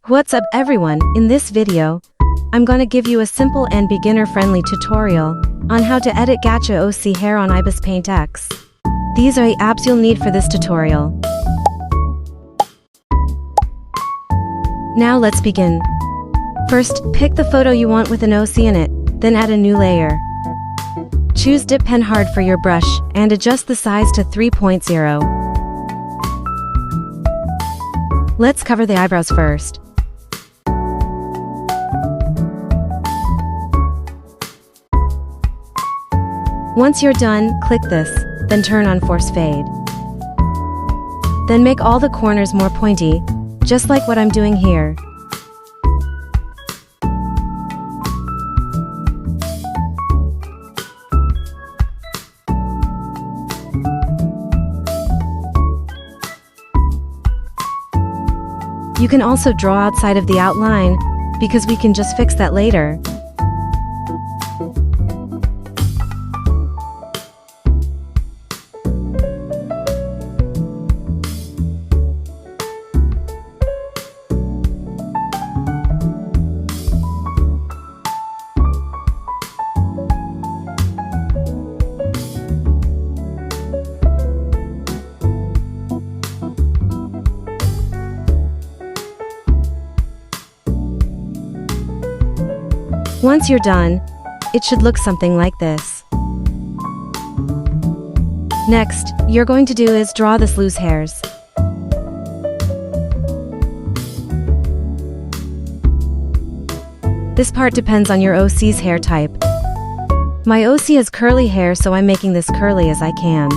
What's up everyone, in this video, I'm gonna give you a simple and beginner-friendly tutorial on how to edit Gacha OC hair on Ibis Paint X. These are the apps you'll need for this tutorial. Now let's begin. First, pick the photo you want with an OC in it, then add a new layer. Choose Dip Pen Hard for your brush, and adjust the size to 3.0. Let's cover the eyebrows first. Once you're done, click this, then turn on Force Fade. Then make all the corners more pointy, just like what I'm doing here. You can also draw outside of the outline, because we can just fix that later. Once you're done, it should look something like this. Next, you're going to do is draw this loose hairs. This part depends on your OC's hair type. My OC has curly hair, so I'm making this curly as I can.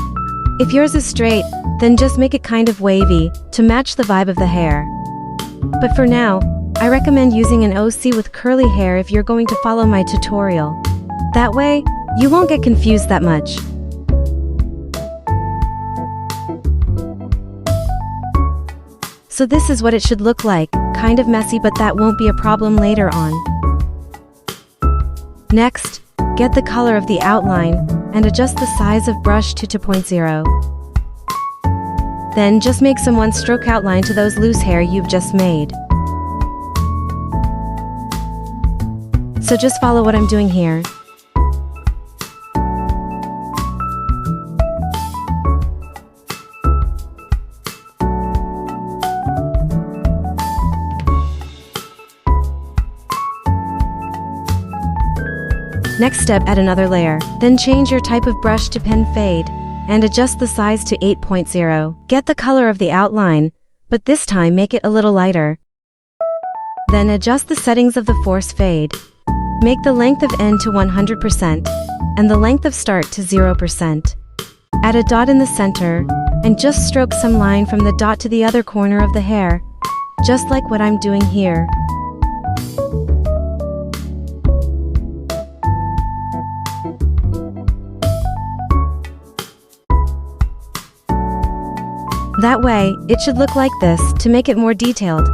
If yours is straight, then just make it kind of wavy to match the vibe of the hair. But for now, I recommend using an OC with curly hair if you're going to follow my tutorial. That way, you won't get confused that much. So this is what it should look like, kind of messy, but that won't be a problem later on. Next, get the color of the outline and adjust the size of brush to 2.0. Then just make some one-stroke outline to those loose hair you've just made. So just follow what I'm doing here. Next step, add another layer. Then change your type of brush to Pen Fade, and adjust the size to 8.0. Get the color of the outline, but this time make it a little lighter. Then adjust the settings of the Force Fade. Make the length of end to 100%, and the length of start to 0%. Add a dot in the center, and just stroke some line from the dot to the other corner of the hair, just like what I'm doing here. That way, it should look like this to make it more detailed.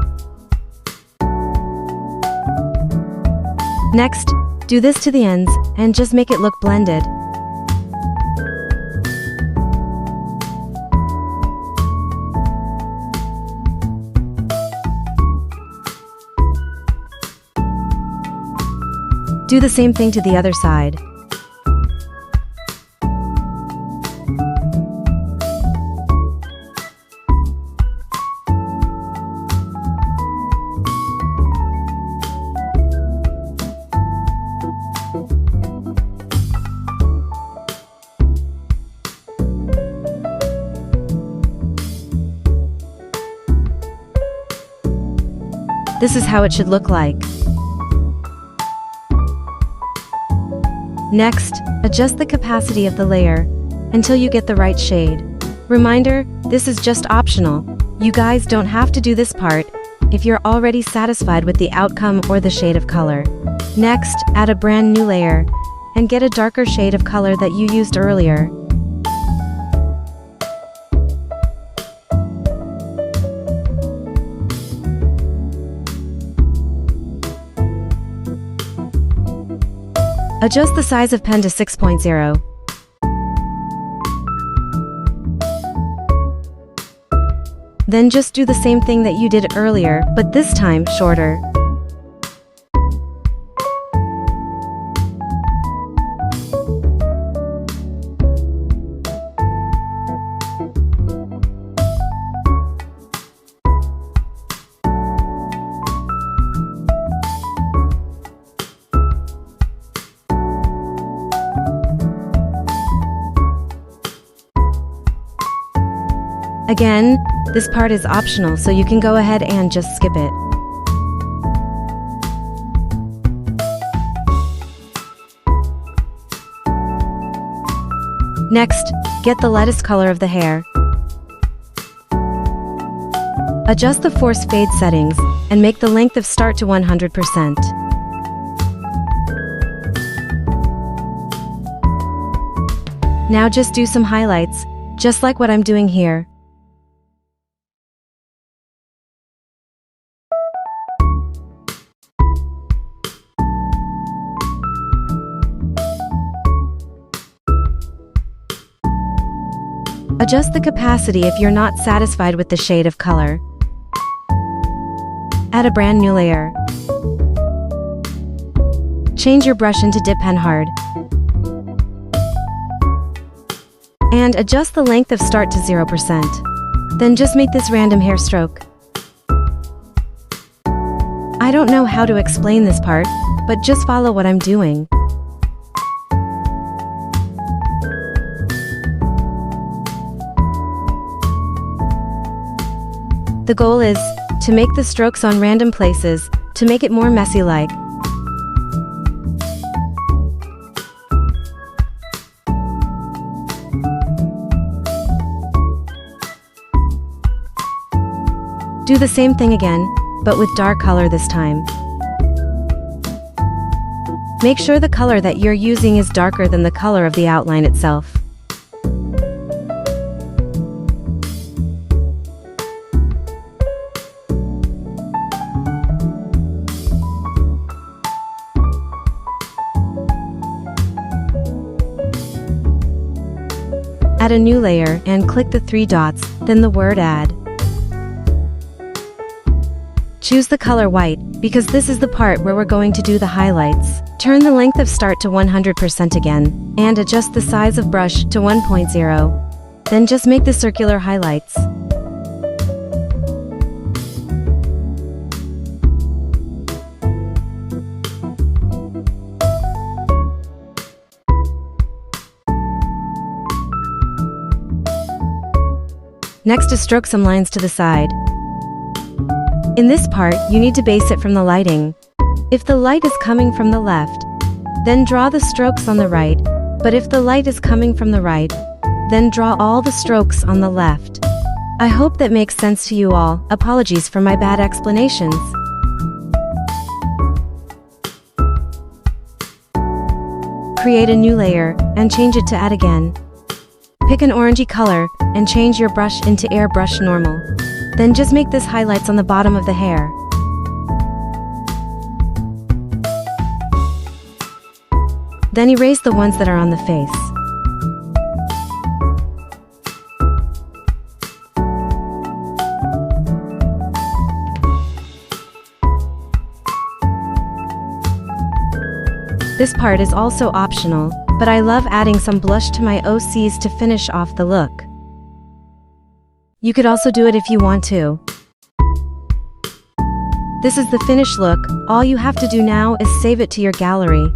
Next, do this to the ends, and just make it look blended. Do the same thing to the other side. This is how it should look like. Next, adjust the capacity of the layer until you get the right shade. Reminder, this is just optional. You guys don't have to do this part if you're already satisfied with the outcome or the shade of color. Next, add a brand new layer and get a darker shade of color that you used earlier. Adjust the size of pen to 6.0. Then just do the same thing that you did earlier, but this time shorter. Again, this part is optional, so you can go ahead and just skip it. Next, get the lettuce color of the hair. Adjust the force fade settings, and make the length of start to 100%. Now just do some highlights, just like what I'm doing here. Adjust the capacity if you're not satisfied with the shade of color. Add a brand new layer. Change your brush into dip pen hard. And adjust the length of start to 0%. Then just make this random hair stroke. I don't know how to explain this part, but just follow what I'm doing. The goal is to make the strokes on random places, to make it more messy-like. Do the same thing again, but with dark color this time. Make sure the color that you're using is darker than the color of the outline itself. Add a new layer and click the 3 dots, then the word Add. Choose the color white, because this is the part where we're going to do the highlights. Turn the length of start to 100% again, and adjust the size of brush to 1.0. Then just make the circular highlights. Next is stroke some lines to the side. In this part, you need to base it from the lighting. If the light is coming from the left, then draw the strokes on the right, but if the light is coming from the right, then draw all the strokes on the left. I hope that makes sense to you all. Apologies for my bad explanations. Create a new layer, and change it to Add again. Pick an orangey color, and change your brush into Airbrush Normal. Then just make this highlights on the bottom of the hair. Then erase the ones that are on the face. This part is also optional, but I love adding some blush to my OCs to finish off the look. You could also do it if you want to. This is the finished look. All you have to do now is save it to your gallery.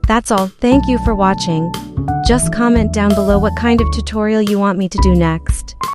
That's all. Thank you for watching. Just comment down below what kind of tutorial you want me to do next.